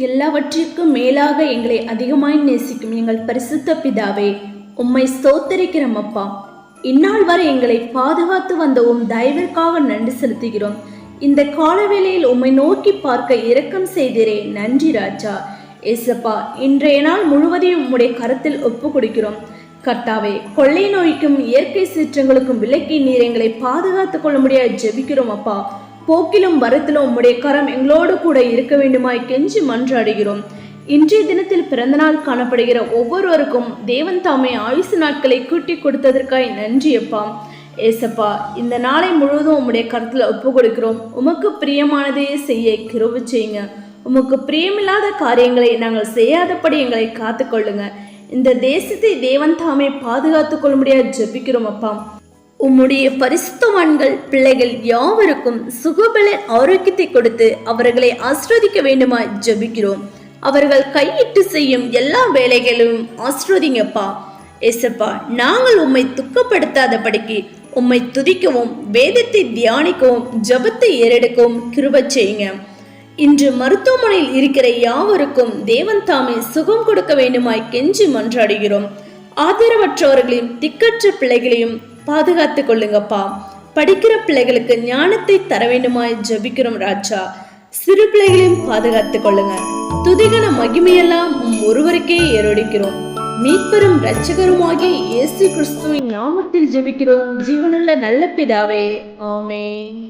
எல்லாவற்றிற்கும் மேலாக எங்களை அதிகமாய் நேசிக்கும் எங்கள் பரிசுத்த பிதாவே, உம்மை ஸ்தோத்தரிக்கிறோம் அப்பா. இந்நாள் வரை எங்களை பாதுகாத்து வந்த உம் தயவிற்காக நன்றி செலுத்துகிறோம். இந்த காலவேளையில் உம்மை நோக்கி பார்க்க இரக்கம் செய்தீரே, நன்றி ராஜா. ஏசப்பா, இன்றைய நாள் முழுவதையும் உம்முடைய கரத்தில் ஒப்பு கொடுக்கிறோம். கர்த்தாவே, கொள்ளை நோய்க்கும் இயற்கை சீற்றங்களுக்கும் விலக்கி நீர் எங்களை பாதுகாத்துக் கொள்ள முடியாது ஜெபிக்கிறோம் அப்பா. போக்கிலும் வரத்திலும் உம்முடைய கரம் எங்களோடு கூட இருக்க வேண்டுமாய் கெஞ்சி மன்றாடுகிறோம். இன்றைய தினத்தில் பிறந்தநாள் காணப்படுகிற ஒவ்வொருவருக்கும் தேவன் தாமே ஆயுசு நாட்களை கூட்டி கொடுத்ததற்காய் நன்றி அப்பா. ஏசப்பா, இந்த நாளை முழுவதும் உம்முடைய கருத்துல ஒப்பு கொடுக்கிறோம். உமக்கு பிரியமானதையே செய்ய கிருபை செய்யுங்க. உமக்கு பிரியமில்லாத காரியங்களை நாங்கள் செய்யாதபடி எங்களை காத்துக்கொள்ளுங்க. இந்த தேசத்தை தேவன் தாமே பாதுகாத்துக் கொள்ள முடியாது ஜெபிக்கிறோம் அப்பா. உம்முடைய பரிசுத்தவான்கள் பிள்ளைகள் யாவருக்கும் சுகபல ஆரோக்கியத்தை கொடுத்து அவர்களை ஆசிர்வதிக்க வேண்டுமாய் ஜெபிக்கிறோம். அவர்கள் கையிட்டு செய்யும் எல்லா வேலைகளும் ஆசிர்வதிங்கப்பா. ஏசப்பா, நாங்கள் உம்மை துக்கப்படுத்தாதபடிக்கு உம்மை துதிக்கவும் வேதத்தை தியானிக்கவும் ஜெபத்தை ஏறெடுக்கவும் கிருபை செய்யுங்க. இன்று மருத்துவமனையில் இருக்கிற யாவருக்கும் தேவன் தாமே சுகம் கொடுக்க வேண்டுமாய் கெஞ்சி மன்றாடுகிறோம். ஆதரவற்றவர்களையும் திக்கற்ற பிள்ளைகளையும் பாதுகாத்துக் கொள்ளுங்கப்பா. படிக்கிற பிள்ளைகளுக்கு ஞானத்தை தர வேண்டுமாய் ஜெபிக்கிறோம் ராஜா. சிறு பிள்ளைகளையும் பாதுகாத்துக் கொள்ளுங்க. துதிகன மகிமையெல்லாம் ஒருவருக்கே ஏறொடிக்கிறோம். மீட்பெரும் இரட்சகருமாகிய இயேசு கிறிஸ்துவின் நாமத்தில் ஜெபிக்கிறோம் ஜீவனுள்ள நல்ல பிதாவே, ஆமென்.